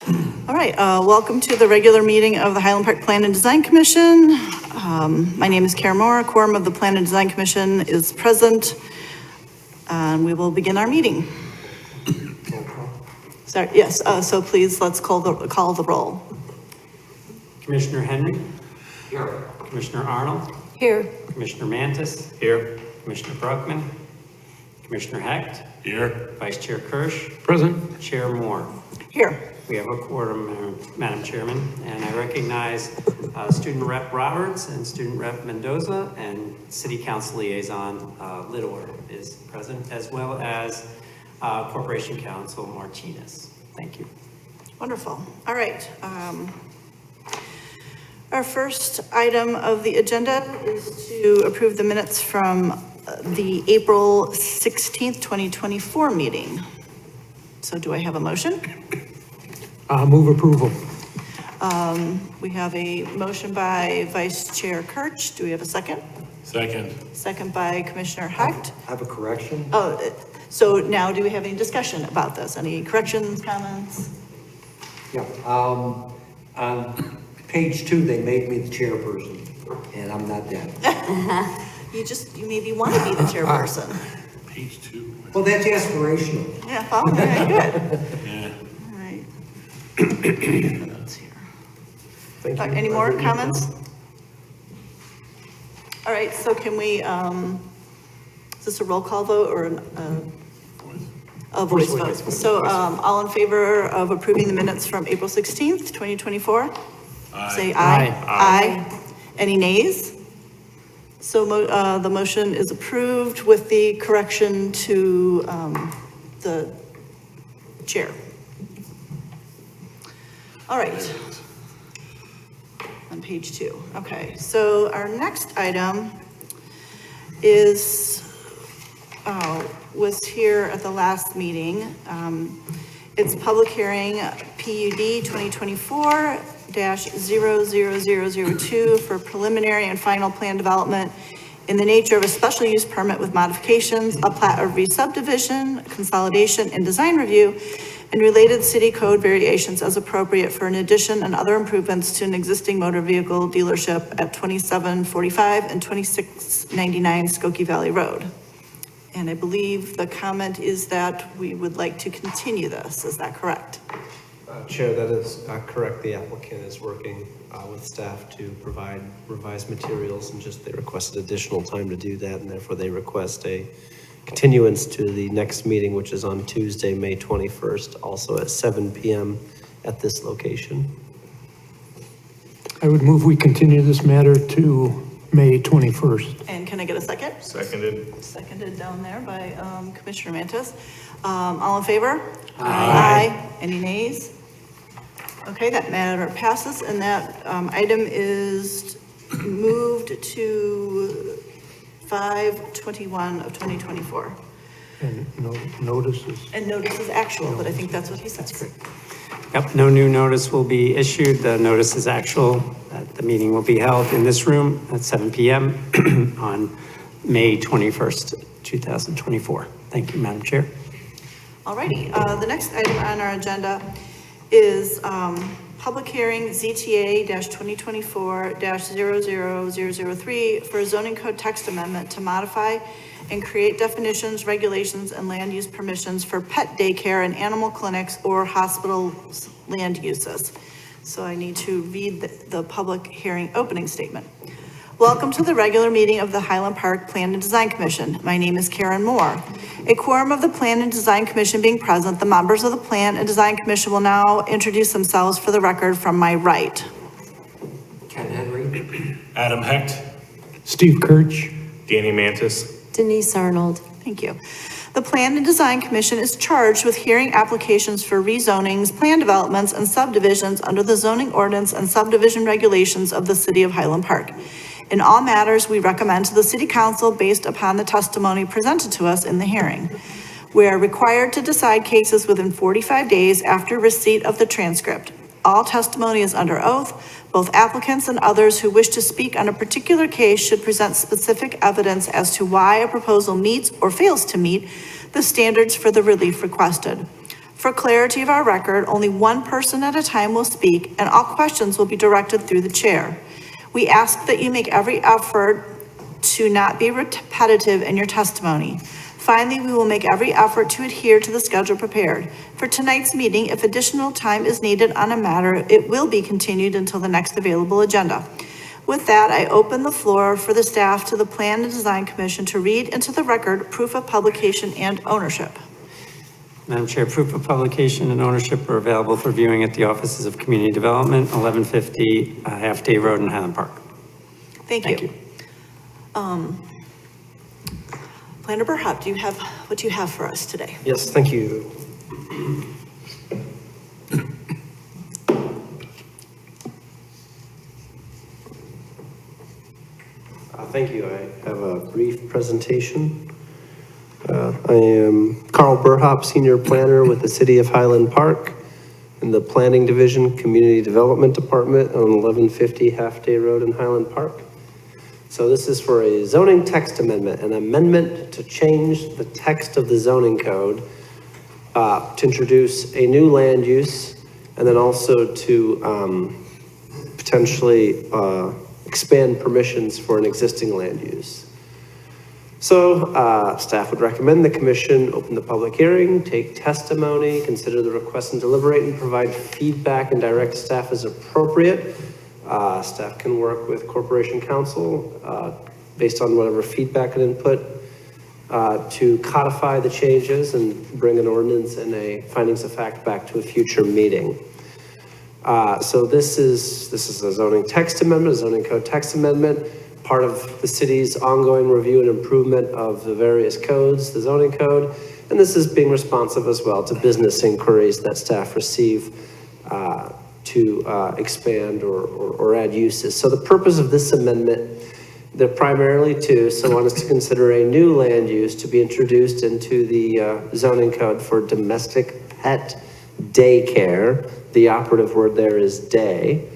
All right, welcome to the regular meeting of the Highland Park Plan and Design Commission. My name is Karen Moore. A quorum of the Plan and Design Commission is present. And we will begin our meeting. Sorry, yes, so please let's call the roll. Commissioner Henry? Here. Commissioner Arnold? Here. Commissioner Mantis? Here. Commissioner Bruckman? Commissioner Hecht? Here. Vice Chair Kirsch? Present. Chair Moore? Here. We have a quorum, Madam Chairman, and I recognize Student Rep Roberts and Student Rep Mendoza, and City Council Liaison Littler is present, as well as Corporation Counsel Martinez. Thank you. Wonderful. All right. Our first item of the agenda is to approve the minutes from the April 16th, 2024 meeting. So do I have a motion? Move approval. We have a motion by Vice Chair Kirsch. Do we have a second? Second. Second by Commissioner Hecht. I have a correction. Oh, so now do we have any discussion about this? Any corrections, comments? Yeah, on page 2, they made me the chairperson, and I'm not that. You maybe want to be the chairperson. Page 2. Well, that's aspirational. Yeah, oh, very good. Yeah. All right. Let's see here. Thank you. Any more comments? All right, so can we, is this a roll call vote or a voice vote? So all in favor of approving the minutes from April 16th, 2024? Aye. Say aye. Aye. Aye. Any nays? So the motion is approved with the correction to the chair. All right. On page 2. Okay, so our next item is, was here at the last meeting. It's public hearing PUD 2024-00002 for preliminary and final plan development in the nature of a special use permit with modifications, a plat of re-subdivision, consolidation, and design review, and related city code variations as appropriate for an addition and other improvements to an existing motor vehicle dealership at 2745 and 2699 Skokie Valley Road. And I believe the comment is that we would like to continue this. Is that correct? Chair, that is correct. The applicant is working with staff to provide revised materials, and just they requested additional time to do that, and therefore they request a continuance to the next meeting, which is on Tuesday, May 21st, also at 7 p.m. at this location. I would move we continue this matter to May 21st. And can I get a second? Seconded. Seconded down there by Commissioner Mantis. All in favor? Aye. Any nays? Okay, that matter passes, and that item is moved to 5/21 of 2024. And no notices. And notice is actual, but I think that's what he said. Yep, no new notice will be issued. The notice is actual. The meeting will be held in this room at 7 p.m. on May 21st, 2024. Thank you, Madam Chair. All righty, the next item on our agenda is public hearing ZTA-2024-00003 for a zoning code text amendment to modify and create definitions, regulations, and land use permissions for pet daycare and animal clinics or hospital land uses. So I need to read the public hearing opening statement. Welcome to the regular meeting of the Highland Park Plan and Design Commission. My name is Karen Moore. A quorum of the Plan and Design Commission being present, the members of the Plan and Design Commission will now introduce themselves for the record from my right. Ken Henry. Adam Hecht. Steve Kirch. Danny Mantis. Denise Arnold. Thank you. The Plan and Design Commission is charged with hearing applications for rezonings, plan developments, and subdivisions under the zoning ordinance and subdivision regulations of the City of Highland Park. In all matters, we recommend to the City Council based upon the testimony presented to us in the hearing. We are required to decide cases within 45 days after receipt of the transcript. All testimony is under oath. Both applicants and others who wish to speak on a particular case should present specific evidence as to why a proposal meets or fails to meet the standards for the relief requested. For clarity of our record, only one person at a time will speak, and all questions will be directed through the chair. We ask that you make every effort to not be repetitive in your testimony. Finally, we will make every effort to adhere to the schedule prepared. For tonight's meeting, if additional time is needed on a matter, it will be continued until the next available agenda. With that, I open the floor for the staff to the Plan and Design Commission to read into the record proof of publication and ownership. Madam Chair, proof of publication and ownership are available for viewing at the offices of Community Development, 1150 Half Day Road in Highland Park. Thank you. Planner Burhop, do you have what you have for us today? Yes, thank you. Thank you. I have a brief presentation. I am Carl Burhop, Senior Planner with the City of Highland Park in the Planning Division, Community Development Department on 1150 Half Day Road in Highland Park. So this is for a zoning text amendment, an amendment to change the text of the zoning code to introduce a new land use and then also to potentially expand permissions for an existing land use. So staff would recommend the commission open the public hearing, take testimony, consider the request and deliberate and provide feedback and direct staff as appropriate. Staff can work with Corporation Counsel based on whatever feedback and input to codify the changes and bring an ordinance and a findings of fact back to a future meeting. So this is a zoning text amendment, a zoning code text amendment, part of the city's ongoing review and improvement of the various codes, the zoning code, and this is being responsive as well to business inquiries that staff receive to expand or add uses. So the purpose of this amendment, they're primarily two. So one is to consider a new land use to be introduced into the zoning code for domestic pet daycare. The operative word there is day.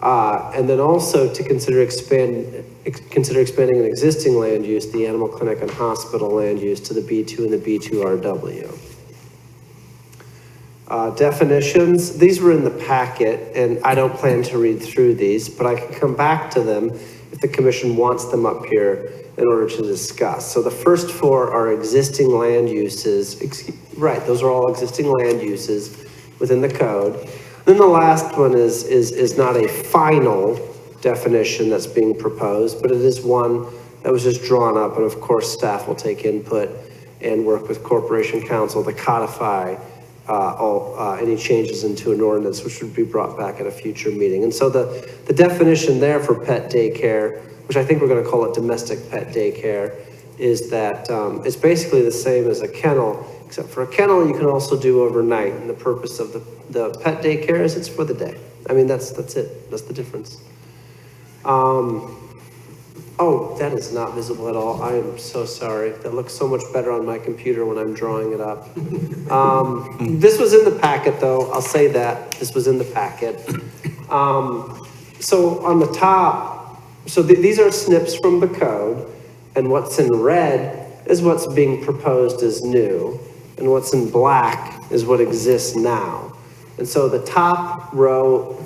And then also to consider expanding an existing land use, the animal clinic and hospital land use, to the B2 and the B2RW. Definitions, these were in the packet, and I don't plan to read through these, but I can come back to them if the commission wants them up here in order to discuss. So the first four are existing land uses, right, those are all existing land uses within the code. Then the last one is not a final definition that's being proposed, but it is one that was just drawn up, and of course staff will take input and work with Corporation Counsel to codify any changes into an ordinance, which would be brought back at a future meeting. And so the definition there for pet daycare, which I think we're going to call it domestic pet daycare, is that it's basically the same as a kennel, except for a kennel you can also do overnight, and the purpose of the pet daycare is it's for the day. I mean, that's it. That's the difference. Oh, that is not visible at all. I am so sorry. That looks so much better on my computer when I'm drawing it up. This was in the packet, though. I'll say that. This was in the packet. So on the top, so these are snips from the code, and what's in red is what's being proposed as new, and what's in black is what exists now. And so the top row,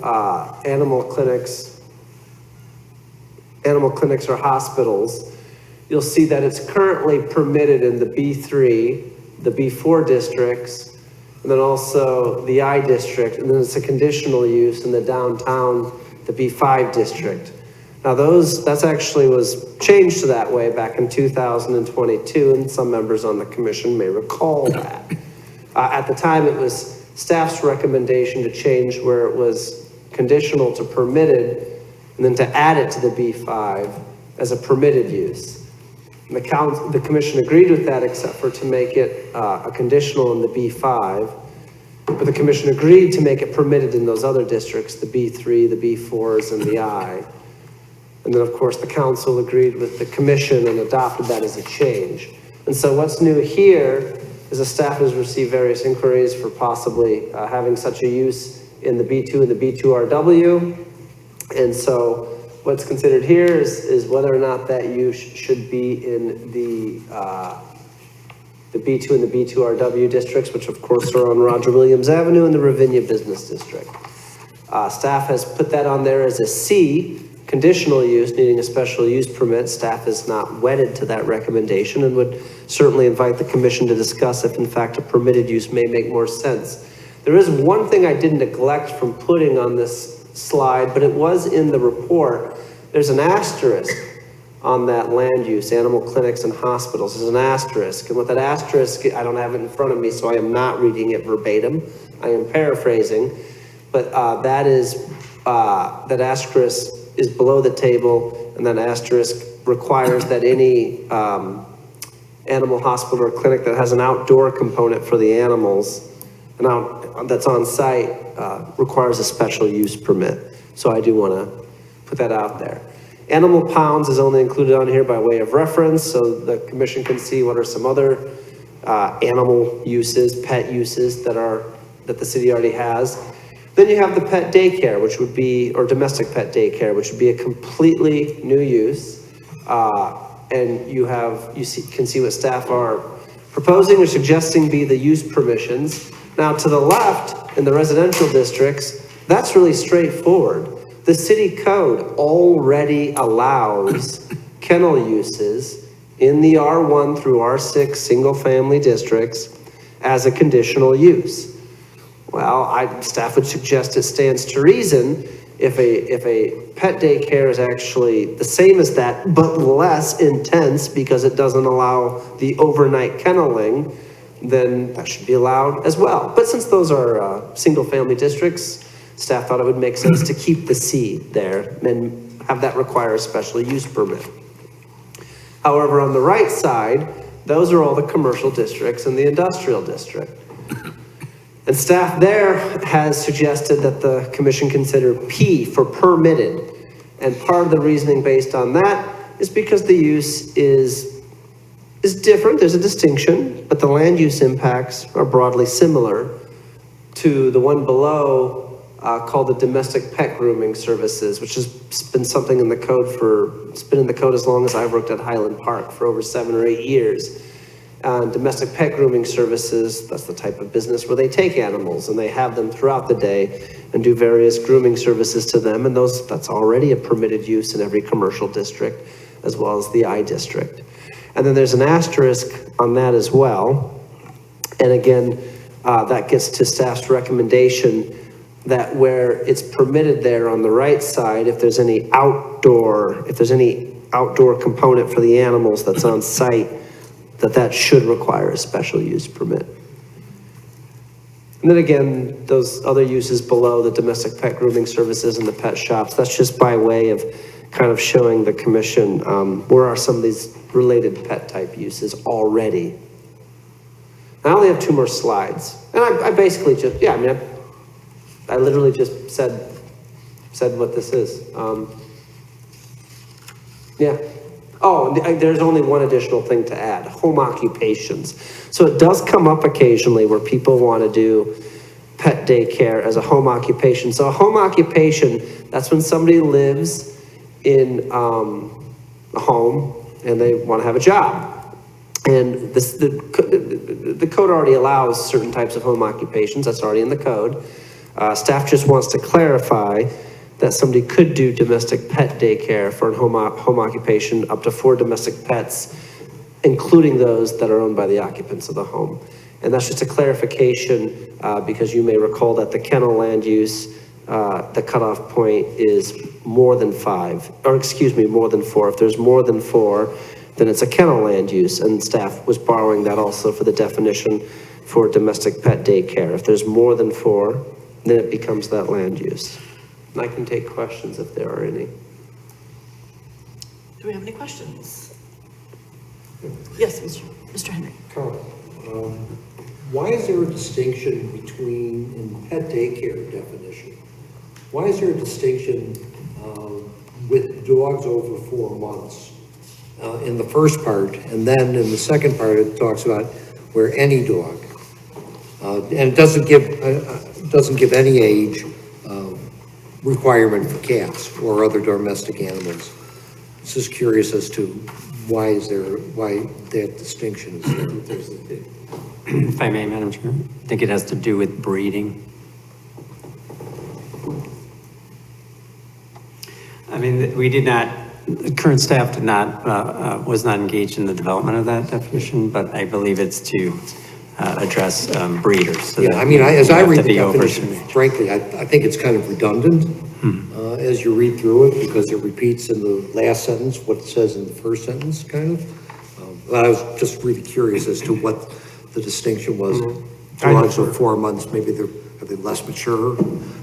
animal clinics or hospitals, you'll see that it's currently permitted in the B3, the B4 districts, and then also the I district, and then it's a conditional use in the downtown, the B5 district. Now that's actually was changed to that way back in 2022, and some members on the commission may recall that. At the time, it was staff's recommendation to change where it was conditional to permitted, and then to add it to the B5 as a permitted use. And the commission agreed with that, except for to make it a conditional in the B5, but the commission agreed to make it permitted in those other districts, the B3, the B4s, and the I. And then of course the council agreed with the commission and adopted that as a change. And so what's new here is the staff has received various inquiries for possibly having such a use in the B2 and the B2RW. And so what's considered here is whether or not that use should be in the the B2 and the B2RW districts, which of course are on Roger Williams Avenue and the Ravinia Business District. Staff has put that on there as a C, conditional use, needing a special use permit. Staff is not wedded to that recommendation and would certainly invite the commission to discuss if in fact a permitted use may make more sense. There is one thing I did neglect from putting on this slide, but it was in the report. There's an asterisk on that land use, animal clinics and hospitals. There's an asterisk, and with that asterisk, I don't have it in front of me, so I am not reading it verbatim. I am paraphrasing, but that asterisk is below the table, and that asterisk requires that any animal hospital or clinic that has an outdoor component for the animals, that's on site, requires a special use permit. So I do want to put that out there. Animal pounds is only included on here by way of reference, so the commission can see what are some other animal uses, pet uses that the city already has. Then you have the pet daycare, which would be, or domestic pet daycare, which would be a completely new use. And you can see what staff are proposing or suggesting be the use permissions. Now to the left, in the residential districts, that's really straightforward. The city code already allows kennel uses in the R1 through R6 single-family districts as a conditional use. Well, staff would suggest it stands to reason if a pet daycare is actually the same as that, but less intense because it doesn't allow the overnight kenneling, then that should be allowed as well. But since those are single-family districts, staff thought it would make sense to keep the C there and have that require a special use permit. However, on the right side, those are all the commercial districts and the industrial district. And staff there has suggested that the commission consider P for permitted. And part of the reasoning based on that is because the use is different, there's a distinction, but the land use impacts are broadly similar to the one below called the domestic pet grooming services, which has been something in the code it's been in the code as long as I've worked at Highland Park, for over 7 or 8 years. Domestic pet grooming services, that's the type of business where they take animals and they have them throughout the day and do various grooming services to them, and that's already a permitted use in every commercial district as well as the I district. And then there's an asterisk on that as well. And again, that gets to staff's recommendation that where it's permitted there on the right side, if there's any outdoor component for the animals that's on site, that should require a special use permit. And then again, those other uses below, the domestic pet grooming services and the pet shops, that's just by way of kind of showing the commission where are some of these related pet type uses already. I only have 2 more slides. And I basically just, I literally just said what this is. Oh, there's only one additional thing to add, home occupations. So it does come up occasionally where people want to do pet daycare as a home occupation. So a home occupation, that's when somebody lives in a home and they want to have a job. And the code already allows certain types of home occupations, that's already in the code. Staff just wants to clarify that somebody could do domestic pet daycare for a home occupation up to 4 domestic pets, including those that are owned by the occupants of the home. And that's just a clarification because you may recall that the kennel land use, the cutoff point is more than 5, or excuse me, more than 4. If there's more than 4, then it's a kennel land use, and staff was borrowing that also for the definition for domestic pet daycare. If there's more than 4, then it becomes that land use. And I can take questions if there are any. Do we have any questions? Yes, Mr. Henry. Carl, why is there a distinction between, in pet daycare definition, why is there a distinction with dogs over 4 months in the first part, and then in the second part it talks about where any dog, and it doesn't give any age requirement for cats or other domestic animals. Just curious as to why that distinction is there? If I may, Madam Chair, I think it has to do with breeding. I mean, we did not, the current staff did not, was not engaged in the development of that definition, but I believe it's to address breeders. So Yeah, that I mean, as we I have read to the be definition, overseas. frankly, I think it's kind of redundant as you read through it, because it repeats in the last sentence what it says in the first sentence, kind of. But I was just really curious as to what the distinction was. Dogs of 4 months, maybe are they less mature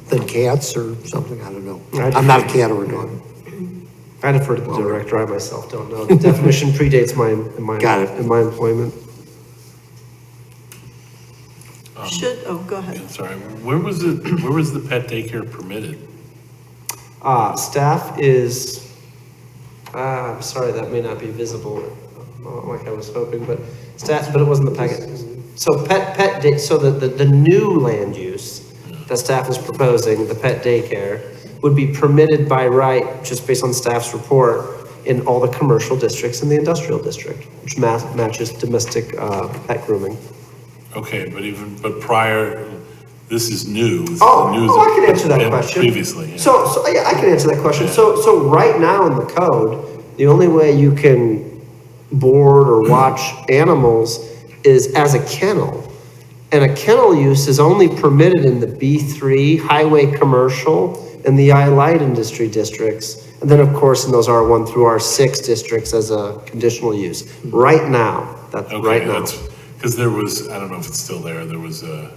than cats or something? I don't know. I'm not a cat or a dog. I defer to the director, I myself don't know. The definition predates Got it. in my employment. Go ahead. Sorry, where was the pet daycare permitted? Staff is, I'm sorry, that may not be visible like I was hoping, but staff, but it wasn't the packet. So so the new land use that staff is proposing, the pet daycare, would be permitted by right, just based on staff's report, in all the commercial districts in the industrial district, which matches domestic pet grooming. Okay, but prior, this is new. This is Oh, new I can answer that question. Previously, yeah. So yeah, I can answer that question. Yeah. So right now in the code, the only way you can board or watch animals is as a kennel. And a kennel use is only permitted in the B3 highway commercial and the I-Light industry districts. And then of course in those R1 through R6 districts as a conditional use. Right now, that's Okay, right now. because there was, I don't know if it's still there, there was a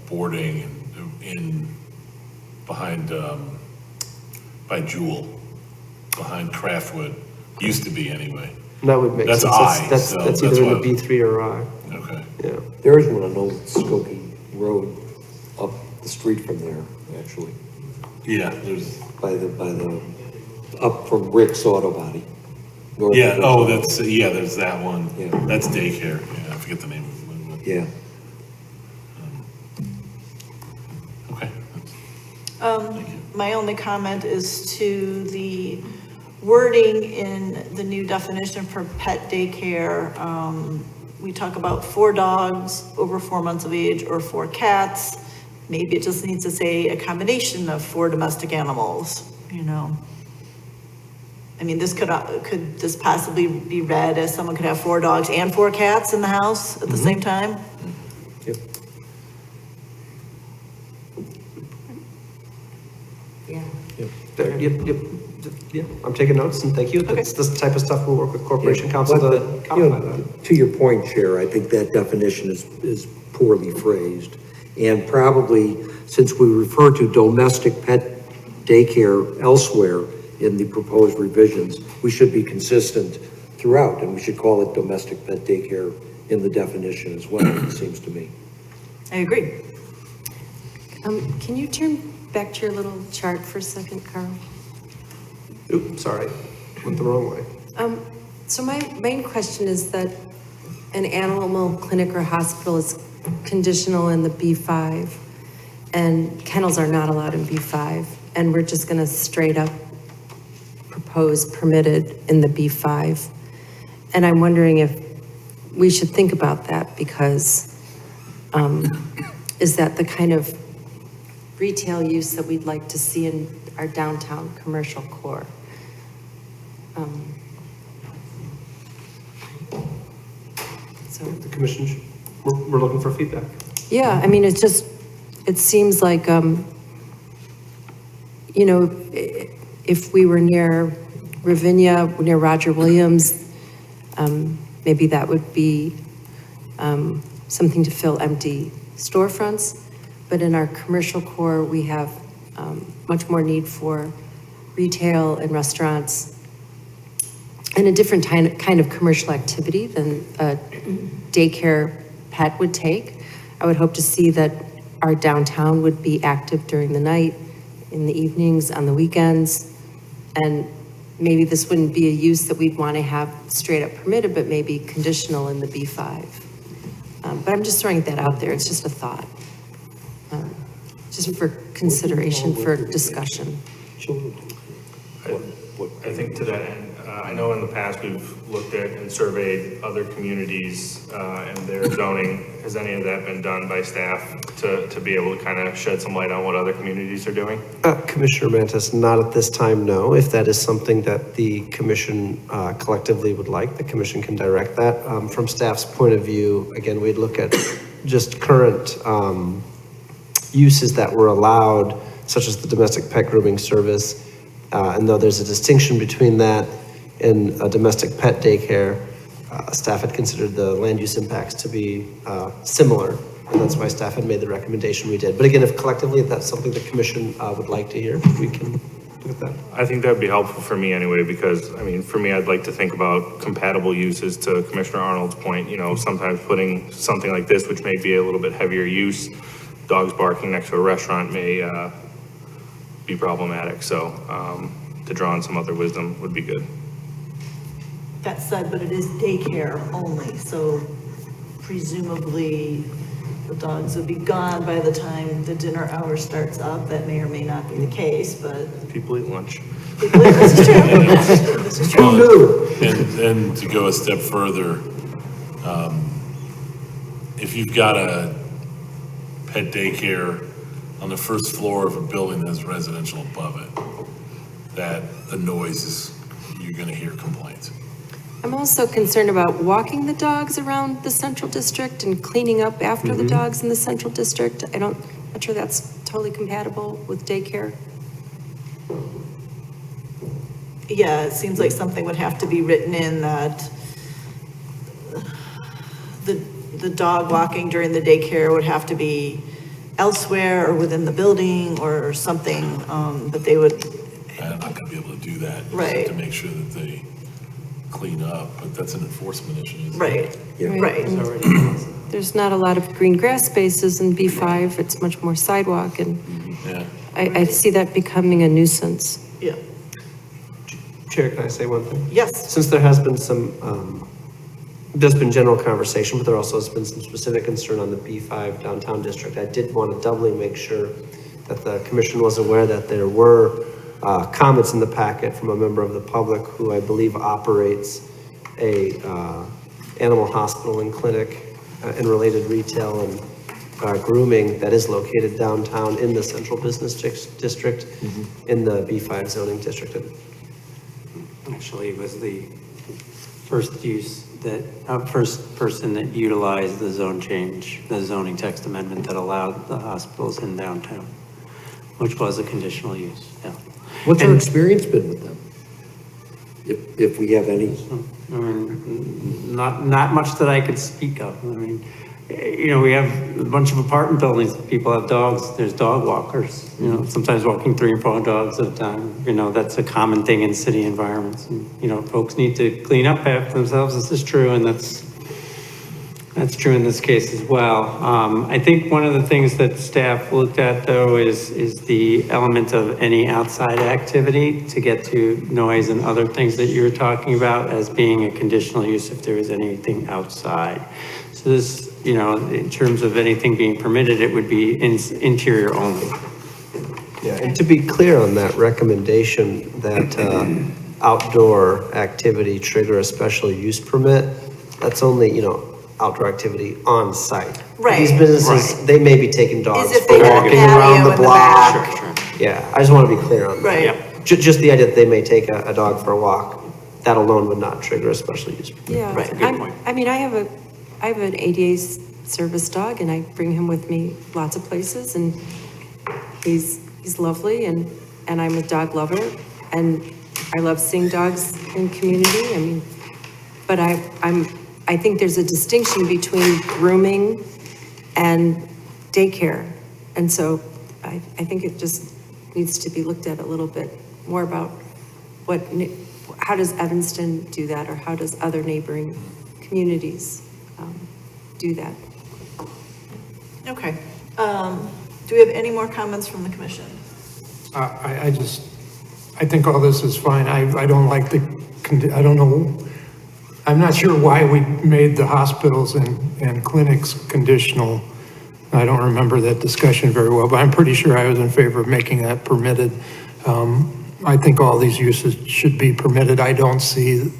boarding behind, by Jewel, behind Craftwood, used to be anyway. That would make That's sense. I, That's so either that's in the why- B3 or I. Okay. Yeah. There is one on Old Skokie Road up the street from there, actually, Yeah, there's, up from Rick's Auto Body. North of yeah, Rick's oh, Auto. there's that one. Yeah. That's daycare, yeah, I forget the name of it. Yeah. Okay. My only comment is to the wording in the new definition for pet daycare. We talk about 4 dogs over 4 months of age or 4 cats. Maybe it just needs to say a combination of 4 domestic animals, you know? I mean, could this possibly be read as someone could have 4 dogs and 4 cats in the house at the same time? Yep. Yeah. Yep. I'm taking notes and thank you. That's the type of stuff we'll work with Corporation Council But, to you codify know, that. to your point, Chair, I think that definition is poorly phrased. And probably, since we refer to domestic pet daycare elsewhere in the proposed revisions, we should be consistent throughout, and we should call it domestic pet daycare in the definition as well, it seems to me. I agree. Can you turn back to your little chart for a second, Carl? Oops, sorry, went the wrong way. So my main question is that an animal clinic or hospital is conditional in the B5, and kennels are not allowed in B5, and we're just gonna straight up propose permitted in the B5. And I'm wondering if we should think about that, because is that the kind of retail use that we'd like to see in our downtown commercial core? So, The commission, we're looking for feedback. yeah, I mean, it seems like, you know, if we were near Ravinia, near Roger Williams, maybe that would be something to fill empty storefronts. But in our commercial core, we have much more need for retail and restaurants and a different kind of commercial activity than a daycare pet would take. I would hope to see that our downtown would be active during the night, in the evenings, on the weekends. And maybe this wouldn't be a use that we'd want to have straight up permitted, but maybe conditional in the B5. But I'm just throwing that out there. It's just a thought. Just for consideration, for discussion. I think to that end, I know in the past we've looked at and surveyed other communities and their zoning. Has any of that been done by staff to be able to kind of shed some light on what other communities are doing? Commissioner Mantis, not at this time, no. If that is something that the commission collectively would like, the commission can direct that. From staff's point of view, again, we'd look at just current uses that were allowed, such as the domestic pet grooming service. And though there's a distinction between that and a domestic pet daycare, staff had considered the land use impacts to be similar, and that's why staff had made the recommendation we did. But again, if collectively, if that's something the commission would like to hear, we can look at that. I think that'd be helpful for me anyway, because I mean, for me, I'd like to think about compatible uses. To Commissioner Arnold's point, you know, sometimes putting something like this, which may be a little bit heavier use, dogs barking next to a restaurant may be problematic. So to draw on some other wisdom would be good. That said, but it is daycare only, so presumably the dogs would be gone by the time the dinner hour starts up. That may or may not be the case, but. People eat lunch. This is true. This is true. And to go a step further, if you've got a pet daycare on the first floor of a building that's residential above it, that the noise is, you're gonna hear complaints. I'm also concerned about walking the dogs around the central district and cleaning up after the dogs in the central district. I'm not sure that's totally compatible with daycare. Yeah, it seems like something would have to be written in that the dog walking during the daycare would have to be elsewhere or within the building or something, that they would. I'm not gonna be able to do that. You Right. have to make sure that they clean up, but that's an enforcement issue, isn't it? Right, Yeah. right. It's already, There's not a lot of green grass spaces in B5. It's much more sidewalk, and Yeah. I see that becoming a nuisance. Yeah, Chair, can I say one thing? yes, Since there has been some, there's been general conversation, but there also has been some specific concern on the B5 downtown district. I did want to doubly make sure that the commission was aware that there were comments in the packet from a member of the public who I believe operates a animal hospital and clinic and related retail and grooming that is located downtown in the central business district in the B5 zoning district. actually was the first use that, first person that utilized the zone change, the zoning text amendment that allowed the hospitals in downtown, which was a conditional use, yeah. What's our And- experience been with them? If we have any? I mean, not much that I could speak of. I mean, you know, we have a bunch of apartment buildings, people have dogs, there's dog walkers, you know, sometimes walking 3 or 4 dogs at a time. You know, that's a common thing in city environments. And, you know, folks need to clean up after themselves. This is true, and that's true in this case as well. I think one of the things that staff looked at, though, is the element of any outside activity to get to noise and other things that you were talking about as being a conditional use if there is anything outside. So this, you know, in terms of anything being permitted, it would be interior only. Yeah, and to be clear on that recommendation that outdoor activity trigger a special use permit, that's only, you know, outdoor activity on site. Right. These businesses, they may be taking dogs if for they had a walking around patio the in the block. back. Sure. Yeah, I just want to be clear on that. Right. Yep. Just the idea that they may take a dog for a walk, that alone would not trigger a special use permit. Yeah, Right. Good point. I mean, I have an ADA service dog, and I bring him with me lots of places, and he's lovely, and I'm a dog lover, and I love seeing dogs in community. I mean, but I think there's a distinction between grooming and daycare, and so I think it just needs to be looked at a little bit more about how does Evanston do that, or how does other neighboring communities do that? Okay. Do we have any more comments from the commission? I think all this is fine. I don't like I don't know, I'm not sure why we made the hospitals and clinics conditional. I don't remember that discussion very well, but I'm pretty sure I was in favor of making that permitted. I think all these uses should be permitted. I don't see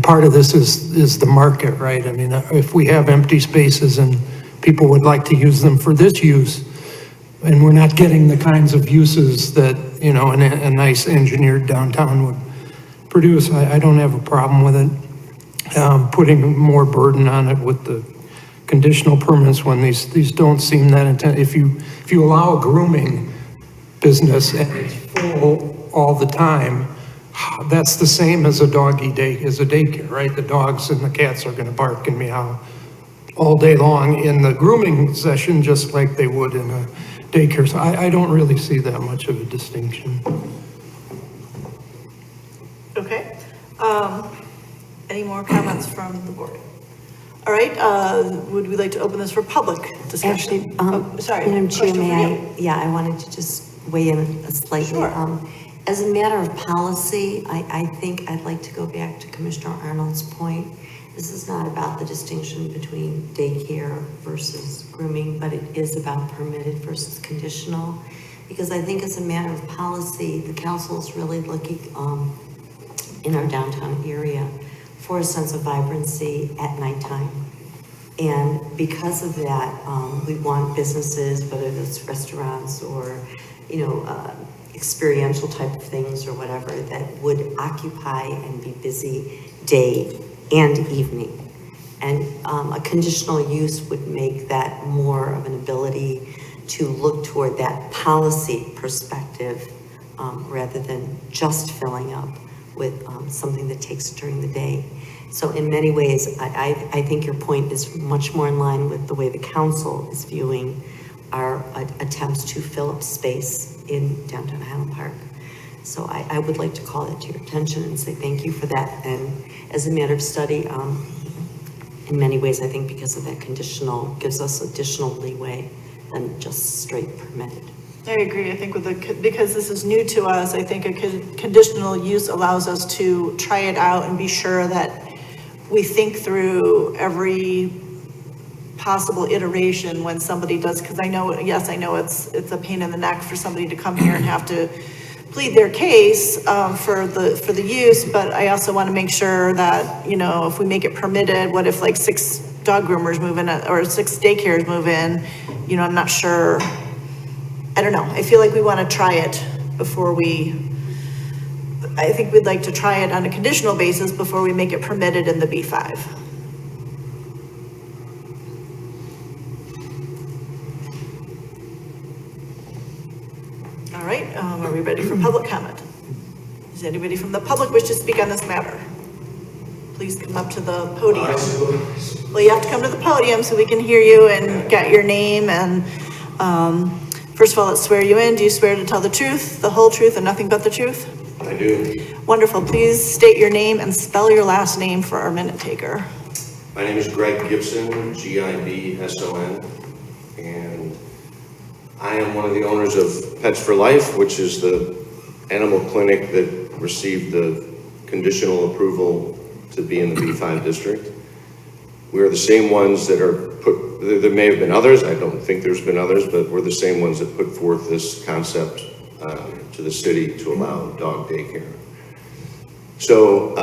part of this is the market, right? I mean, if we have empty spaces and people would like to use them for this use, and we're not getting the kinds of uses that, a nice engineered downtown would produce, I don't have a problem with it. Putting more burden on it with the conditional permits when these don't seem that intense. If you allow a grooming business and it's full all the time, that's the same as a daycare, right? The dogs and the cats are gonna bark and meow all day long in the grooming session, just like they would in a daycare. So I don't really see that much of a distinction. Okay. Any more comments from the board? All right, would we like to open this for public discussion? Actually, Sorry. Madam Chair, question for may you. I wanted to just weigh in slightly. Sure. As a matter of policy, I think I'd like to go back to Commissioner Arnold's point. This is not about the distinction between daycare versus grooming, but it is about permitted versus conditional. Because I think as a matter of policy, the council is really looking in our downtown area for a sense of vibrancy at nighttime. And because of that, we want businesses, whether it's restaurants or, experiential type of things or whatever, that would occupy and be busy day and evening. And a conditional use would make that more of an ability to look toward that policy perspective rather than just filling up with something that takes during the day. So in many ways, I think your point is much more in line with the way the council is viewing our attempts to fill up space in downtown Highland Park. So I would like to call that to your attention and say thank you for that. And as a matter of study, in many ways, I think because of that conditional gives us additional leeway than just straight permitted. I agree. I think because this is new to us, I think a conditional use allows us to try it out and be sure that we think through every possible iteration when somebody does, because I know it's a pain in the neck for somebody to come here and have to plead their case for the use, but I also want to make sure that, if we make it permitted, what if like 6 dog groomers move in or 6 daycares move in? I'm not sure. I don't know. I feel like we want to try it before I think we'd like to try it on a conditional basis before we make it permitted in the B5. All right, are we ready for public comment? Does anybody from the public wish to speak on this matter? Please come up to the podium. Well, you have to come to the podium so we can hear you and get your name. And first of all, let's swear you in. Do you swear to tell the truth, the whole truth, and nothing but the truth? I do. Wonderful. Please state your name and spell your last name for our minute taker. My name is Greg Gibson, Gibson, and I am one of the owners of Pets for Life, which is the animal clinic that received the conditional approval to be in the B5 district. We are the same ones that are there may have been others, I don't think there's been others, but we're the same ones that put forth this concept to the city to allow dog daycare. So,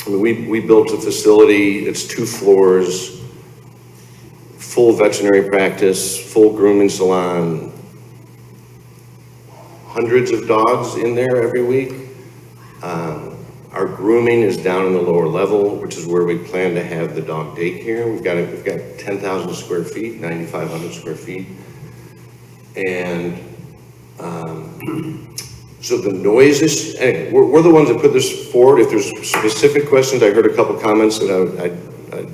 we built a facility, it's 2 floors, full veterinary practice, full grooming salon, hundreds of dogs in there every week. Our grooming is down in the lower level, which is where we plan to have the dog daycare. We've got 10,000 square feet, 9,500 square feet. And so the noises, anyway, we're the ones that put this forward. If there's specific questions, I heard a couple comments that I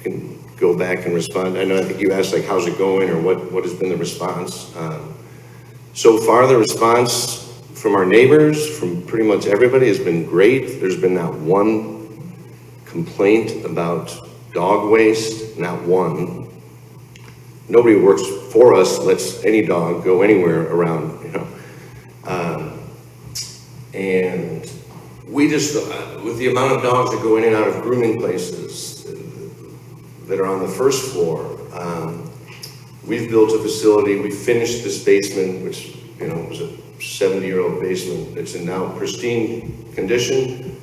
can go back and respond. I think you asked like, how's it going or what has been the response? So far, the response from our neighbors, from pretty much everybody has been great. There's been not one complaint about dog waste, not one. Nobody who works for us lets any dog go anywhere around, and we just, with the amount of dogs that go in and out of grooming places that are on the first floor, we've built a facility, we finished this basement, which, was a 70-year-old basement. It's in now pristine condition.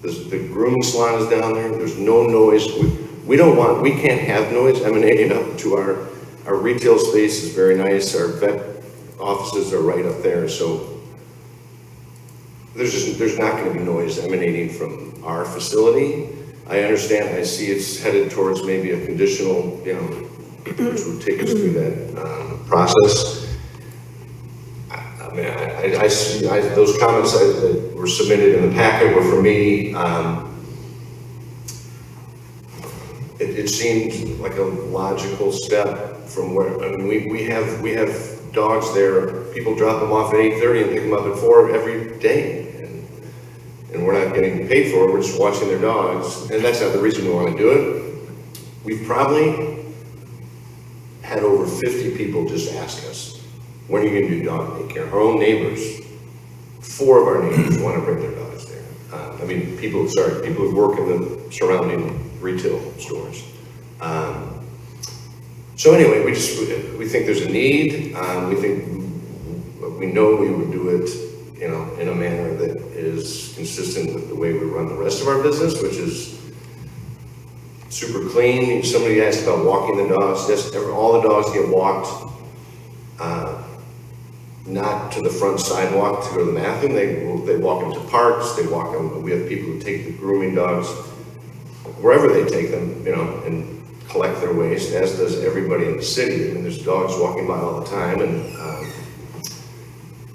The grooming salon is down there. There's no noise. We can't have noise emanating up to our retail space is very nice. Our vet offices are right up there. So there's not going to be noise emanating from our facility. I understand. I see it's headed towards maybe a conditional, which would take us through that process. I mean, I see those comments that were submitted in the packet were for me. It seems like a logical step from where, I mean, we have dogs there. People drop them off at 8:30 and pick them up at 4 every day. And we're not getting paid for it. We're just watching their dogs. And that's not the reason we want to do it. We've probably had over 50 people just ask us, when are you going to do dog daycare? Our own neighbors, 4 of our neighbors want to bring their dogs there. People who work in the surrounding retail stores. So anyway, we think there's a need. We know we would do it, in a manner that is consistent with the way we run the rest of our business, which is super clean. Somebody asked about walking the dogs. Yes, all the dogs get walked, not to the front sidewalk to go to the bathroom. They walk them to parks. They walk them. We have people who take the grooming dogs wherever they take them, and collect their waste, as does everybody in the city. I mean, there's dogs walking by all the time, and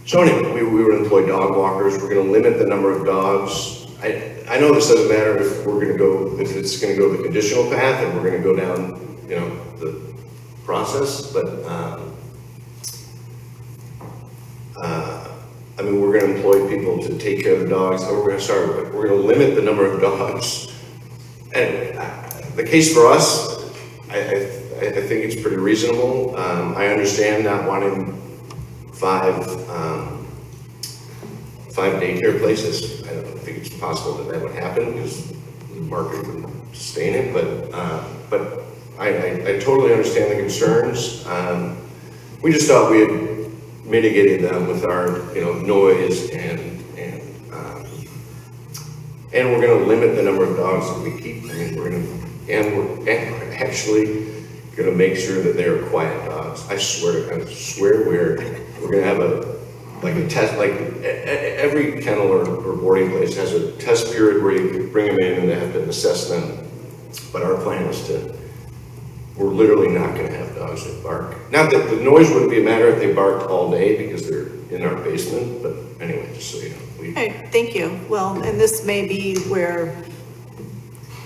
so anyway, we would employ dog walkers. We're going to limit the number of dogs. I know this doesn't matter if it's going to go the conditional path and we're going to go down, the process, but we're going to employ people to take care of the dogs. We're going to limit the number of dogs. Anyway, the case for us, I think it's pretty reasonable. I understand not wanting five daycare places. I don't think it's possible that would happen because the market wouldn't sustain it, but I totally understand the concerns. We just thought we had mitigated them with our, noise and we're going to limit the number of dogs that we keep. I mean, we're actually going to make sure that they're quiet dogs. I swear we're going to have a test, like every kennel or boarding place has a test period where you can bring them in and they have to assess them. But our plan is we're literally not going to have dogs that bark. Not that the noise wouldn't be a matter if they barked all day because they're in our basement, but anyway, just so you know. Okay, thank you. Well, and this may be where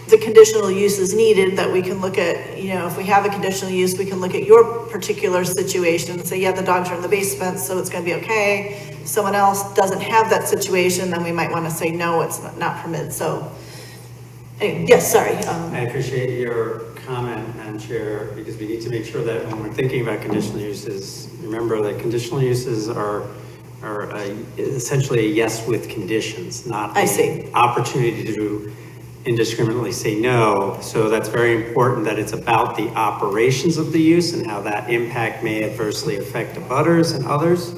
the conditional use is needed, that we can look at, if we have a conditional use, we can look at your particular situation and say, yeah, the dogs are in the basement, so it's going to be okay. If someone else doesn't have that situation, then we might want to say, no, it's not permitted. So, anyway, yes, sorry. I appreciate your comment, Madam Chair, because we need to make sure that when we're thinking about conditional uses, remember that conditional uses are essentially a yes with conditions, not an opportunity to indiscriminately say no. So that's very important that it's about the operations of the use and how that impact may adversely affect abutters and others.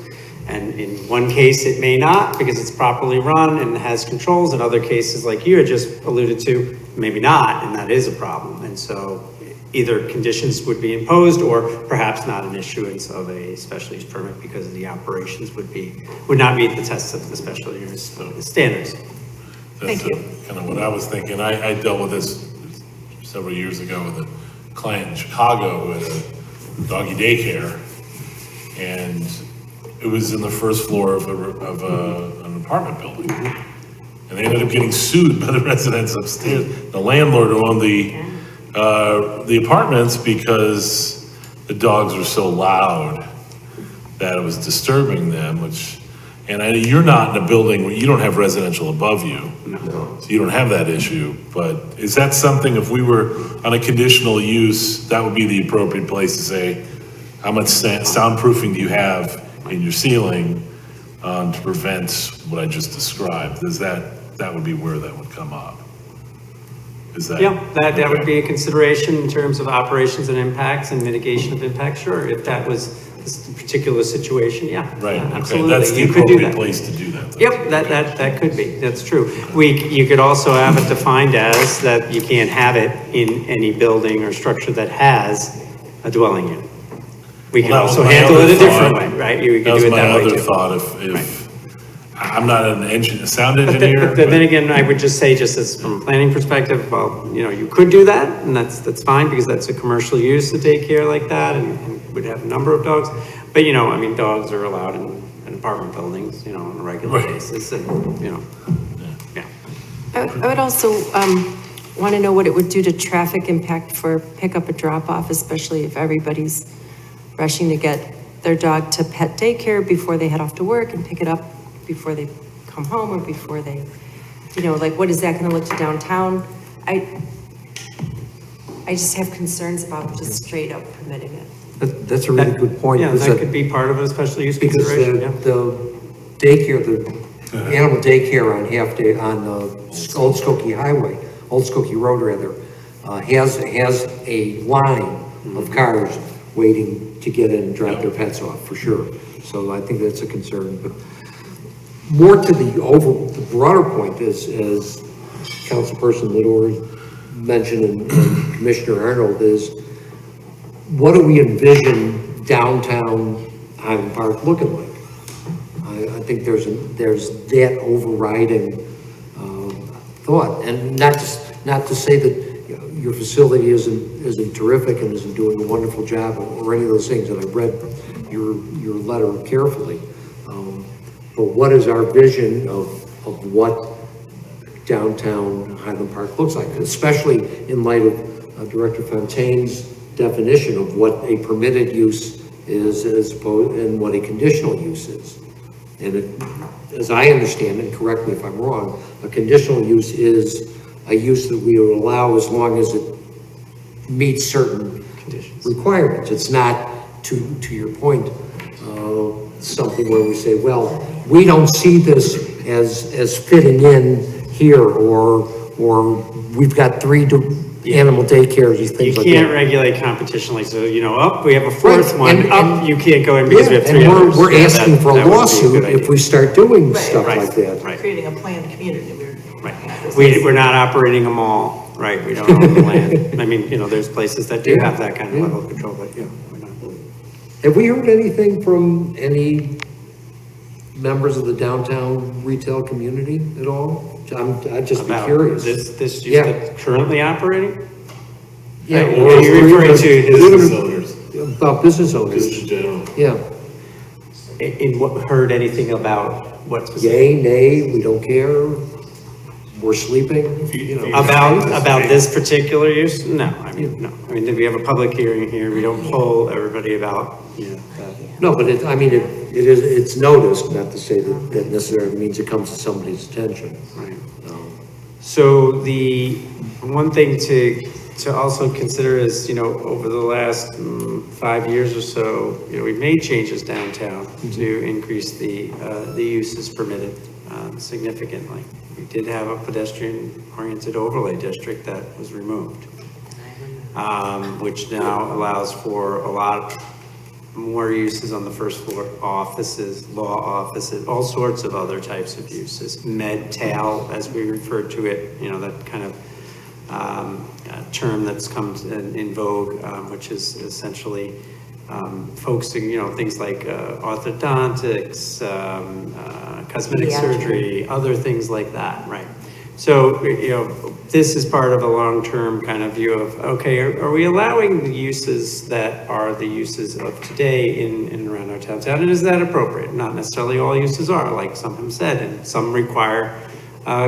And in one case, it may not because it's properly run and has controls. In other cases, like you had just alluded to, maybe not, and that is a problem. And so either conditions would be imposed or perhaps not an issuance of a special use permit because the operations would not meet the tests of the special use standards. Thank you. Kind of what I was thinking. I dealt with this several years ago with a client in Chicago at a doggy daycare, and it was in the first floor of an apartment building. And they ended up getting sued by the residents upstairs, the landlord who owned the apartments, because the dogs were so loud that it was disturbing them, you're not in a building where you don't have residential above you. No. So you don't have that issue, but is that something, if we were on a conditional use, that would be the appropriate place to say, how much soundproofing do you have in your ceiling to prevent what I just described? That would be where that would come up. Is that? Yeah, that would be a consideration in terms of operations and impacts and mitigation of impacts. Sure, if that was this particular situation, yeah. Right, okay, Absolutely. that's the You could do appropriate that. place to do that. Yep, that could be, that's true. You could also have it defined as that you can't have it in any building or structure that has a dwelling unit. We can Well, that was also my handle other it a different thought. way, right? You That could was do it my that way other too. thought, if, I'm not a sound engineer, But then but again, I would just say, just as from a planning perspective, well, you could do that, and that's fine, because that's a commercial use to take care like that, and would have a number of dogs. But, I mean, dogs are allowed in apartment buildings, on a regular Right. basis, and, yeah. I would also want to know what it would do to traffic impact for pickup and drop off, especially if everybody's rushing to get their dog to pet daycare before they head off to work and pick it up before they come home or before they, like, what is that going to look to downtown? I just have concerns about just straight up permitting it. That's a really good point. Yeah, because that could be part of a special use Because consideration, yeah. the daycare, the animal daycare on half-day, on Old Skokie Highway, Old Skokie Road rather, has a line of cars waiting to get in and drop their pets off, for sure. So I think that's a concern, but more to the broader point is, as Councilperson Lidor mentioned and Commissioner Arnold, is what do we envision downtown Highland Park looking like? I think there's that overriding thought, and not to say that your facility isn't terrific and isn't doing a wonderful job or any of those things. And I've read your letter carefully, but what is our vision of what downtown Highland Park looks like, especially in light of Director Fontaine's definition of what a permitted use is as opposed and what a conditional use is. And as I understand it, correct me if I'm wrong, a conditional use is a use that we will allow as long as it meets certain Conditions. requirements. It's not, to your point, something where we say, well, we don't see this as fitting in here, or we've got three animal daycares and You things like that. can't regulate competition, like, so, we have a fourth Right, one, and- you can't go in because we have Yeah, three and others. we're Yeah, asking for a that would be lawsuit good if idea. we start doing Right, stuff right, like that. right. Creating a planned community. Right. We're not operating a mall, right? We don't own the land. I mean, there's places that do have that kind of level of control, but yeah, we're not. Have we heard anything from any members of the downtown retail community at all? I'd just be About curious. this use Yeah. that's currently operating? Yeah, Are you referring to business owners, about business owners, just in general. yeah. in what, heard anything about what specific? Yay, nay, we don't care, we're sleeping, you know. About this particular use? No, I mean, we have a public hearing here, we don't poll everybody about, that. No, but it's noticed, not to say that necessarily means it comes to somebody's attention. Right. So the one thing to also consider is, over the last 5 years or so, we've made changes downtown to increase the uses permitted significantly. We did have a pedestrian-oriented overlay district that was removed, which now allows for a lot more uses on the first floor, offices, law offices, all sorts of other types of uses. Med-tail, as we refer to it, that kind of term that's come in vogue, which is essentially focusing, things like orthodontics, cosmetic surgery, other things like that, right? So, this is part of a long-term kind of view of, okay, are we allowing the uses that are the uses of today in and around our town? And is that appropriate? Not necessarily all uses are, like some have said, and some require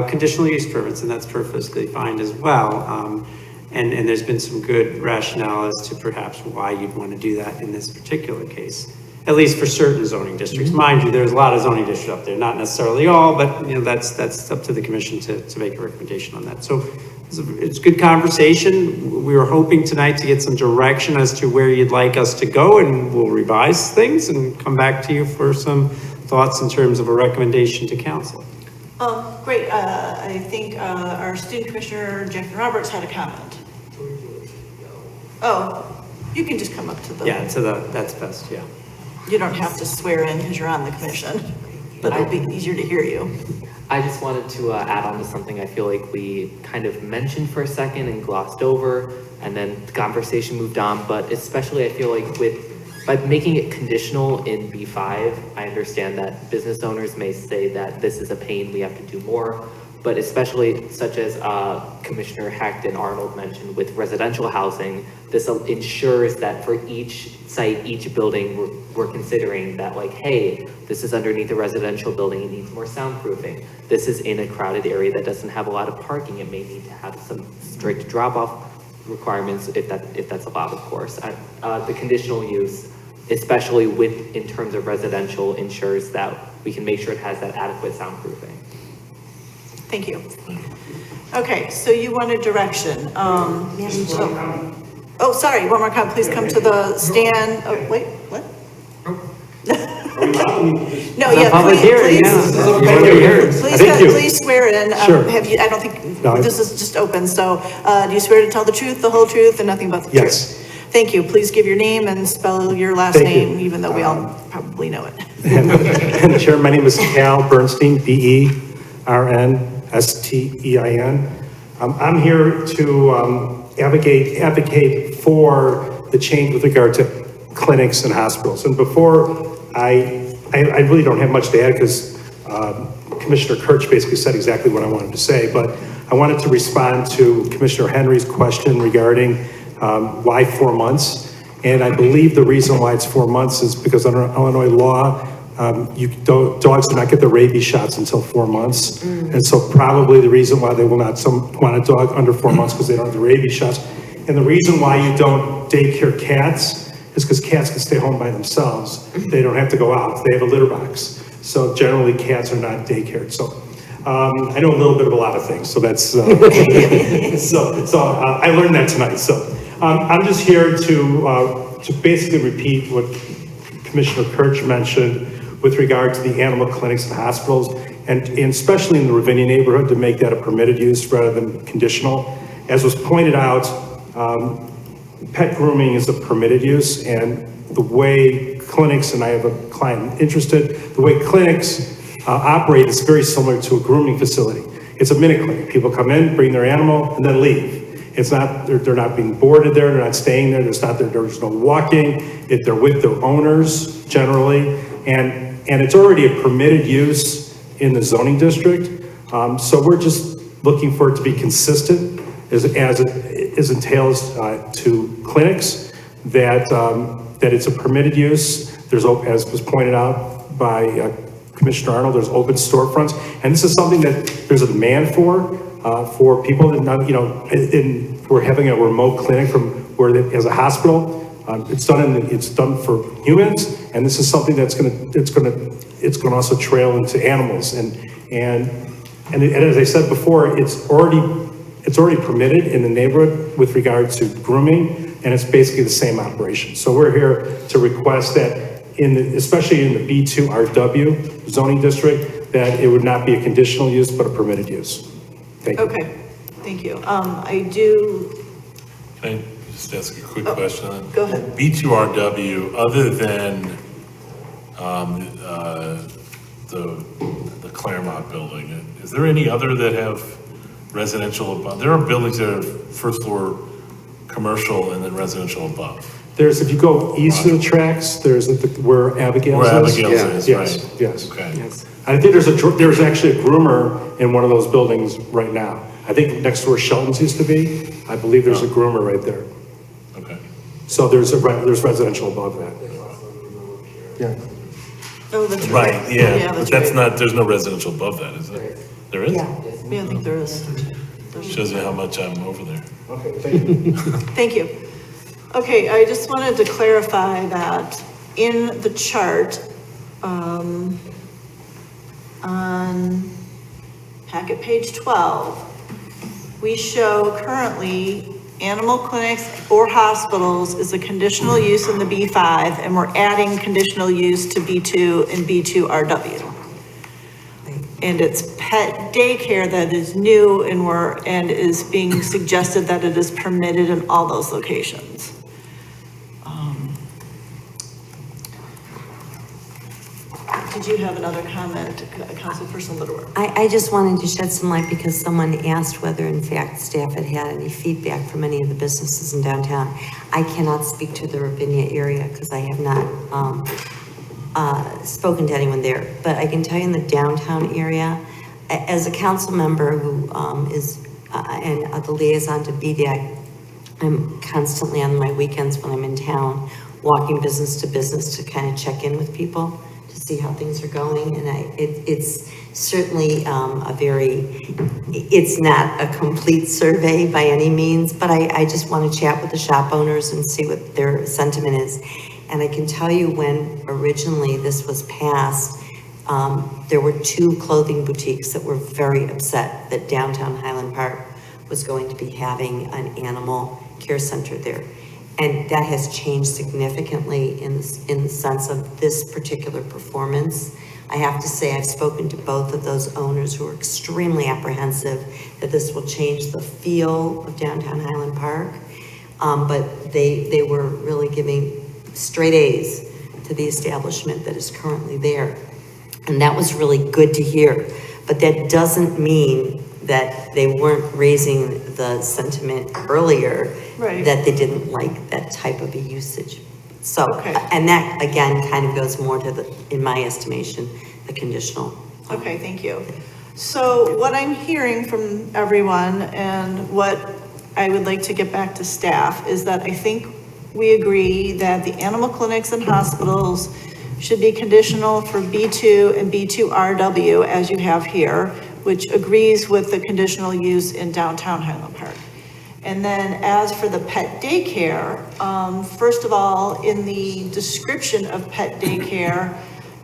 conditional use permits, and that's perfectly fine as well. And there's been some good rationale as to perhaps why you'd want to do that in this particular case, at least for certain zoning districts. Mind you, there's a lot of zoning districts up there, not necessarily all, but that's up to the commission to make a recommendation on that. So it's good conversation. We were hoping tonight to get some direction as to where you'd like us to go, and we'll revise things and come back to you for some thoughts in terms of a recommendation to council. Great, I think our student commissioner, Jeffrey Roberts, had a comment. Oh, you can just come up to the. Yeah, that's best, yeah. You don't have to swear in because you're on the commission, but it'll be easier to hear you. I just wanted to add on to something I feel like we kind of mentioned for a second and glossed over, and then the conversation moved on, but especially I feel like by making it conditional in B5, I understand that business owners may say that this is a pain, we have to do more, but especially such as Commissioner Hecht and Arnold mentioned with residential housing, this ensures that for each site, each building, we're considering that like, hey, this is underneath a residential building, it needs more soundproofing. This is in a crowded area that doesn't have a lot of parking, it may need to have some strict drop-off requirements if that's allowed, of course. The conditional use, especially in terms of residential, ensures that we can make sure it has that adequate soundproofing. Thank you. Okay, so you wanted direction. Oh, sorry, one more comment. Please come to the stand. Oh, wait, what? No, yeah, public hearing, yeah. please swear in. Sure. I don't think, No, this is just open, so, do you swear to tell the truth, the whole truth, and nothing but the truth? Yes. Thank you. Please give your name and spell your last Thank you. name, even though we all probably know it. And Chair, my name is Cal Bernstein, Bernstein. I'm here to advocate for the change with regard to clinics and hospitals. And before I really don't have much to add because Commissioner Kirch basically said exactly what I wanted to say, but I wanted to respond to Commissioner Henry's question regarding why 4 months. And I believe the reason why it's 4 months is because under Illinois law, dogs do not get the rabies shots until 4 months. And so probably the reason why they will not want a dog under 4 months because they don't have the rabies shots. And the reason why you don't daycare cats is because cats can stay home by themselves. They don't have to go out. They have a litter box. So generally cats are not daycared. So I know a little bit of a lot of things. So that's, I learned that tonight. So I'm just here to basically repeat what Commissioner Kirch mentioned with regard to the animal clinics and hospitals, and especially in the Ravinia neighborhood, to make that a permitted use rather than conditional. As was pointed out, pet grooming is a permitted use, and the way clinics, and I have a client interested, the way clinics operate is very similar to a grooming facility. It's a mini clinic. People come in, bring their animal, and then leave. It's not, they're not being boarded there, they're not staying there, there's no walking, they're with their owners generally, and it's already a permitted use in the zoning district. So we're just looking for it to be consistent as it entails to clinics, that it's a permitted use. There's, as was pointed out by Commissioner Arnold, there's open storefronts, and this is something that there's a demand for people that not, we're having a remote clinic from where as a hospital. It's done for humans, and this is something that's going to also trail into animals. And as I said before, it's already permitted in the neighborhood with regard to grooming, and it's basically the same operation. So we're here to request that especially in the B2 RW zoning district, that it would not be a conditional use, but a permitted use. Thank you. Okay, thank you. I do. Can I just ask a quick question? Go ahead. B2RW, other than the Claremont building, is there any other that have residential above? There are buildings that are first floor commercial and then residential above. There's, if you go east of the tracks, there's where Abigail's is. Where Abigail's is, Yes, right? yes. Okay. Yes. I think there's actually a groomer in one of those buildings right now. I think next to where Shelton's used to be, I believe there's a groomer right there. Okay. So there's residential above that. Yeah. Oh, that's Right, right. yeah, but that's right. not, there's no residential above that, is there? There is? Yeah, I think there is. Shows you how much I'm over there. Okay, thank you. Thank you. Okay, I just wanted to clarify that in the chart, on packet page 12, we show currently animal clinics or hospitals is a conditional use in the B5, and we're adding conditional use to B2 and B2 RW. And it's pet daycare that is new and is being suggested that it is permitted in all those locations. did you have another comment, Councilperson Littler? I just wanted to shed some light because someone asked whether in fact staff had had any feedback from any of the businesses in downtown. I cannot speak to the Ravinia area because I have not spoken to anyone there, but I can tell you in the downtown area, as a council member who is and the liaison to BDAC, I'm constantly on my weekends when I'm in town, walking business to business to kind of check in with people to see how things are going. And it's certainly it's not a complete survey by any means, but I just want to chat with the shop owners and see what their sentiment is. And I can tell you when originally this was passed, there were 2 clothing boutiques that were very upset that downtown Highland Park was going to be having an animal care center there. And that has changed significantly in the sense of this particular performance. I have to say I've spoken to both of those owners who are extremely apprehensive that this will change the feel of downtown Highland Park. But they were really giving straight A's to the establishment that is currently there. And that was really good to hear. But that doesn't mean that they weren't raising the sentiment earlier, Right. that they didn't like that type of a usage. So, Okay. and that again kind of goes more to the, in my estimation, the conditional. Okay, thank you. So what I'm hearing from everyone and what I would like to get back to staff is that I think we agree that the animal clinics and hospitals should be conditional for B2 and B2RW as you have here, which agrees with the conditional use in downtown Highland Park. And then as for the pet daycare, first of all, in the description of pet daycare,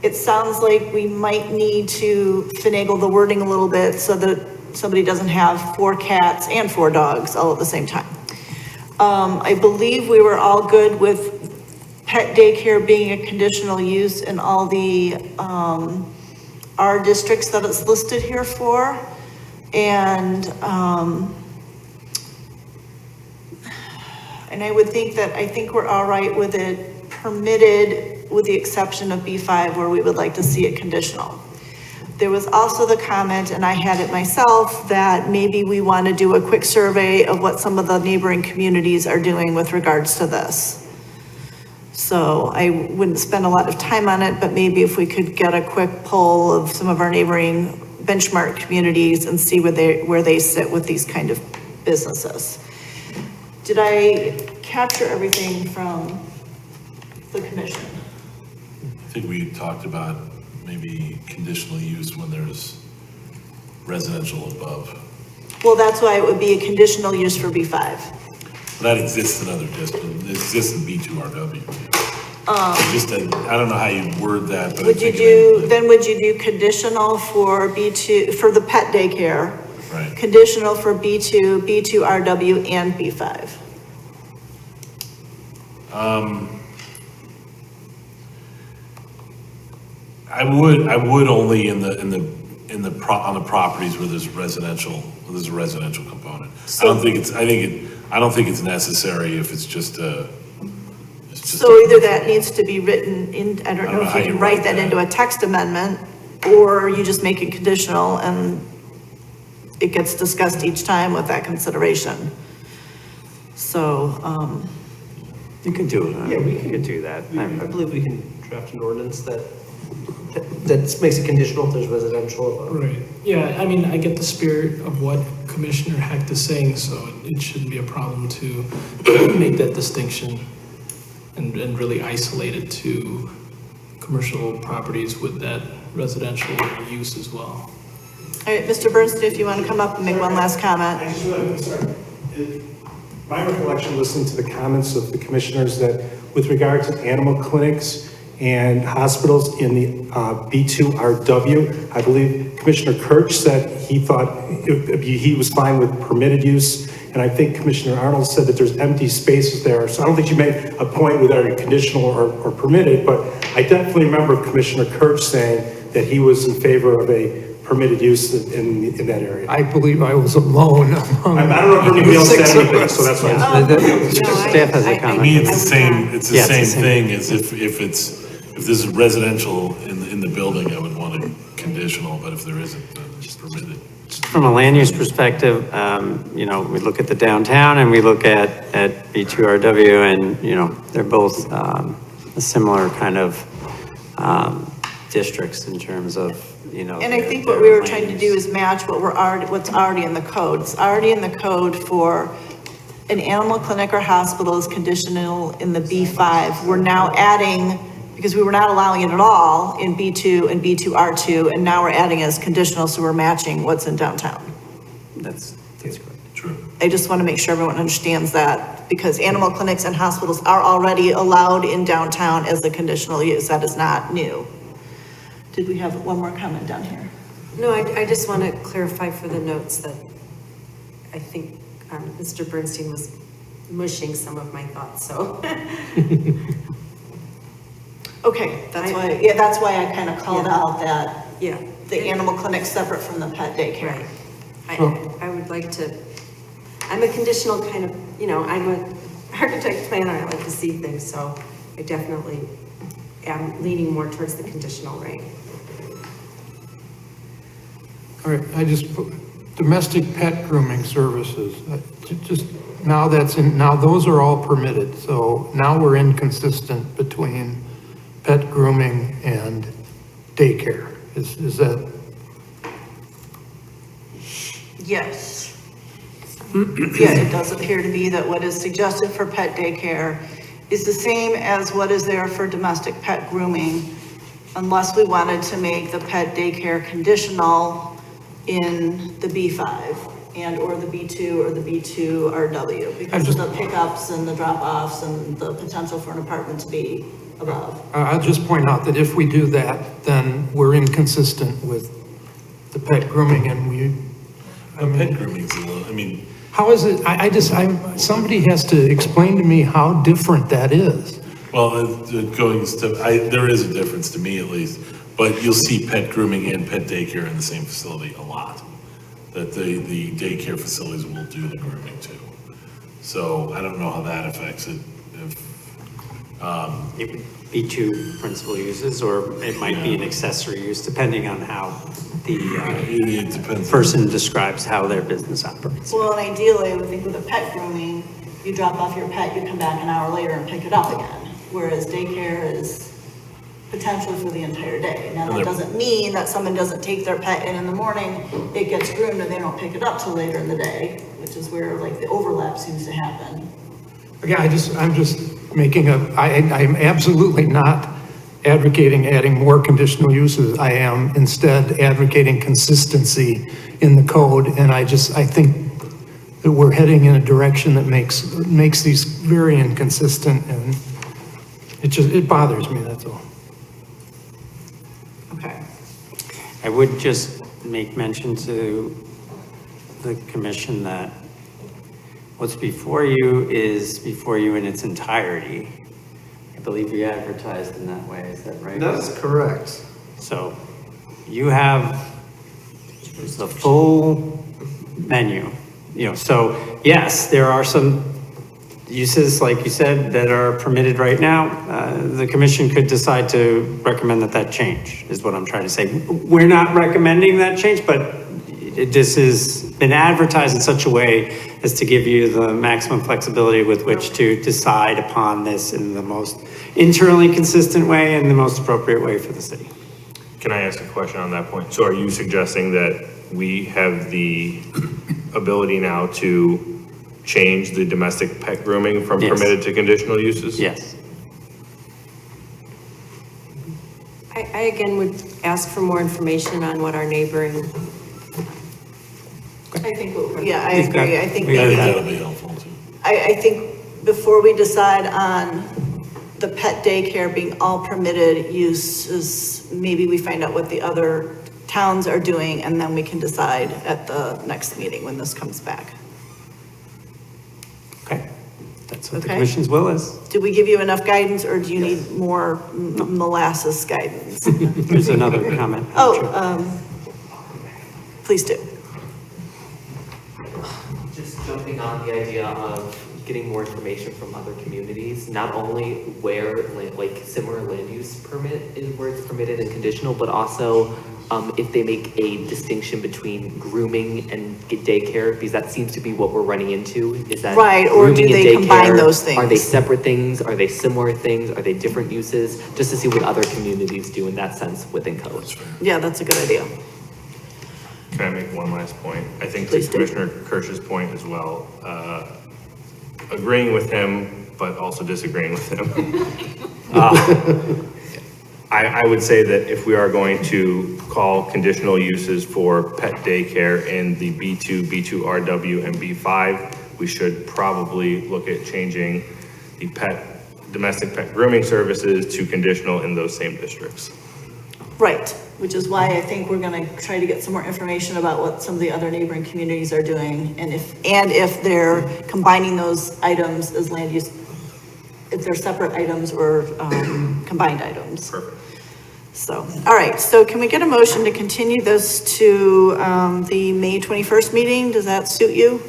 it sounds like we might need to finagle the wording a little bit so that somebody doesn't have 4 cats and 4 dogs all at the same time. I believe we were all good with pet daycare being a conditional use in all the R districts that it's listed here for. And I would think that, I think we're all right with it permitted with the exception of B5 where we would like to see it conditional. There was also the comment, and I had it myself, that maybe we want to do a quick survey of what some of the neighboring communities are doing with regards to this. So I wouldn't spend a lot of time on it, but maybe if we could get a quick poll of some of our neighboring benchmark communities and see where they sit with these kind of businesses. Did I capture everything from the commission? I think we talked about maybe conditional use when there's residential above. Well, that's why it would be a conditional use for B5. That exists in other districts, it exists in B2RW. I don't know how you word that, but. Would you do, then would you do conditional for B2, for the pet daycare? Right. Conditional for B2, B2RW, and B5? I would only on the properties where there's a residential component. I don't think it's necessary if it's just a. So either that needs to be written in, I don't know if you can write that into a text amendment, or you just make it conditional and it gets discussed each time with that consideration. So, You can do it. Yeah, we can do that. I believe we can draft an ordinance that makes it conditional if there's residential. Right, yeah, I mean, I get the spirit of what Commissioner Hecht is saying, so it shouldn't be a problem to make that distinction and really isolate it to commercial properties with that residential use as well. all right, Mr. Bernstein, if you want to come up and make one last comment. I just want to start. My recollection, listening to the comments of the commissioners, that with regard to animal clinics and hospitals in the B2RW, I believe Commissioner Kirch said he thought he was fine with permitted use, and I think Commissioner Arnold said that there's empty spaces there. So I don't think you made a point with either conditional or permitted, but I definitely remember Commissioner Kirch saying that he was in favor of a permitted use in that area. I believe I was alone among. I don't know if anybody else said anything, so that's why. Staff has a comment. To me, it's the same thing as if it's if this is residential in the building, I would want it conditional, but if there isn't, then just permit it. From a land use perspective, you know, we look at the downtown and we look at B2RW, and, you know, they're both a similar kind of districts in terms of, you know. And I their- think what their we were land trying to use. do is match what's already in the code. It's already in the code for an animal clinic or hospital is conditional in the B5. We're now adding, because we were not allowing it at all in B2 and B2R2, and now we're adding it as conditional, so we're matching what's in downtown. That's correct. True. I just want to make sure everyone understands that, because animal clinics and hospitals are already allowed in downtown as a conditional use. That is not new. Did we have one more comment down here? No, I just want to clarify for the notes that I think Mr. Bernstein was mushing some of my thoughts, so. Okay, that's why I kind of called Yeah. out that Yeah. the animal clinic's separate from the pet daycare. Right. I would like to, I'm a conditional kind of, you know, I'm an architect planner, I like to see things, so I definitely am leaning more towards the conditional, right? All right, I just put domestic pet grooming services, just, now that's in, now those are all permitted, so now we're inconsistent between pet grooming and daycare. Is that, Yes. Yeah, it does appear to be that what is suggested for pet daycare is the same as what is there for domestic pet grooming, unless we wanted to make the pet daycare conditional in the B5 and or the B2 or the B2RW because of the pickups and the drop-offs and the potential for an apartment to be above. I'll just point out that if we do that, then we're inconsistent with the pet grooming and Pet grooming's a little, I mean, how is it, somebody has to explain to me how different that is. well, there is a difference to me at least, but you'll see pet grooming and pet daycare in the same facility a lot. That the daycare facilities will do the grooming too. So I don't know how that affects it. It would be two principal uses, or it might be an accessory use, depending on how the It depends. person describes how their business operates. Well, and ideally, I would think with a pet grooming, you drop off your pet, you come back an hour later and pick it up again. Whereas daycare is potentially for the entire day. Now, that doesn't mean that someone doesn't take their pet in the morning, it gets groomed and they don't pick it up till later in the day, which is where like the overlap seems to happen. Again, I'm just making I'm absolutely not advocating adding more conditional uses. I am instead advocating consistency in the code, and I think that we're heading in a direction that makes these very inconsistent, and it bothers me, that's all. Okay. I would just make mention to the commission that what's before you is before you in its entirety. I believe you advertised in that way, is that right? That is correct. So you have the full menu, you know, so yes, there are some uses, like you said, that are permitted right now. The commission could decide to recommend that change, is what I'm trying to say. We're not recommending that change, but this has been advertised in such a way as to give you the maximum flexibility with which to decide upon this in the most internally consistent way and the most appropriate way for the city. Can I ask a question on that point? So are you suggesting that we have the ability now to change the domestic pet grooming from Yes. permitted to conditional uses? Yes. I again would ask for more information on what our neighboring, I think, yeah, I agree. I think That'll be helpful too. I think before we decide on the pet daycare being all permitted uses, maybe we find out what the other towns are doing, and then we can decide at the next meeting when this comes back. Okay. That's what the Okay. commission's will is. Did we give you enough guidance, or do you need more molasses guidance? There's another comment. Please do. Just jumping on the idea of getting more information from other communities, not only where like similar land use permit is where it's permitted and conditional, but also if they make a distinction between grooming and daycare, because that seems to be what we're running into, is that Right, or do grooming and they combine daycare, those things? Are they separate things? Are they similar things? Are they different uses? Just to see what other communities do in that sense within code. Yeah, that's a good idea. Can I make one last point? I think to Please do. Commissioner Kirsch's point as well, agreeing with him, but also disagreeing with him. I would say that if we are going to call conditional uses for pet daycare in the B2, B2RW, and B5, we should probably look at changing the domestic pet grooming services to conditional in those same districts. Right, which is why I think we're gonna try to get some more information about what some of the other neighboring communities are doing, and if they're combining those items as land use, if they're separate items or combined items. Perfect. So, all right, so can we get a motion to continue this to the May 21st meeting? Does that suit you?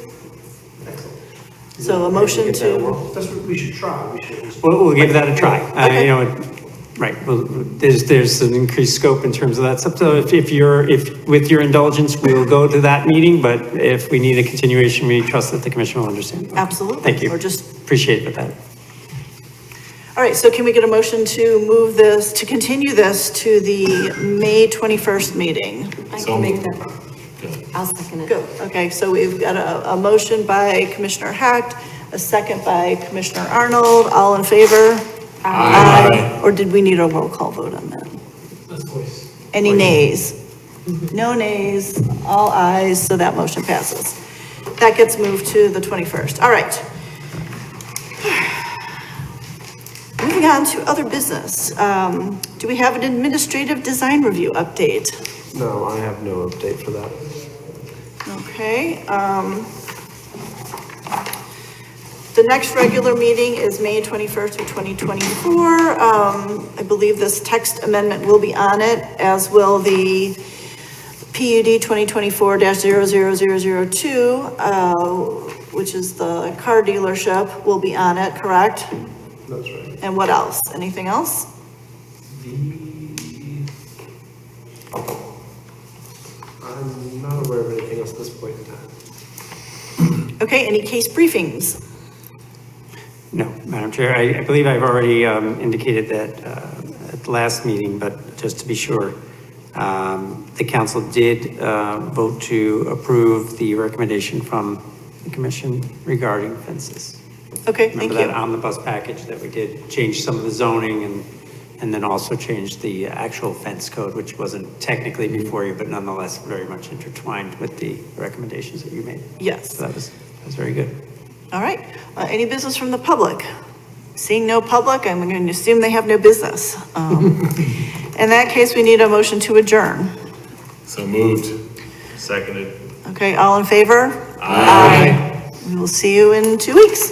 So a motion to, That's what we should try. We should. We'll give that a try. Okay. You know, right, well, there's an increased scope in terms of that stuff. So if with your indulgence, we will go to that meeting, but if we need a continuation, we trust that the commission will understand. absolutely. Thank you. Or just, Appreciate that. all right, so can we get a motion to move this, to continue this to the May 21st meeting? I So can make moved. that. I'll second it. Go, okay, so we've got a motion by Commissioner Hecht, a second by Commissioner Arnold, all in favor? Aye. Or did we need a roll call vote on that? Any nays? No nays, all ayes, so that motion passes. That gets moved to the 21st, all right. Moving on to other business, do we have an administrative design review update? No, I have no update for that. Okay, the next regular meeting is May 21st of 2024. I believe this text amendment will be on it, as will the PUD 2024-00002, which is the car dealership, will be on it, correct? That's right. And what else? Anything else? I'm not aware of anything else at this point in time. Okay, any case briefings? No, Madam Chair, I believe I've already indicated that at the last meeting, but just to be sure, the council did vote to approve the recommendation from the commission regarding fences. Okay, thank Remember that you. omnibus package that we did change some of the zoning and then also change the actual fence code, which wasn't technically before you, but nonetheless very much intertwined with the recommendations that you made. Yes. So that was very good. All right, any business from the public? Seeing no public, I'm going to assume they have no business. In that case, we need a motion to adjourn. So moved. Seconded. Okay, all in favor? Aye. We will see you in 2 weeks.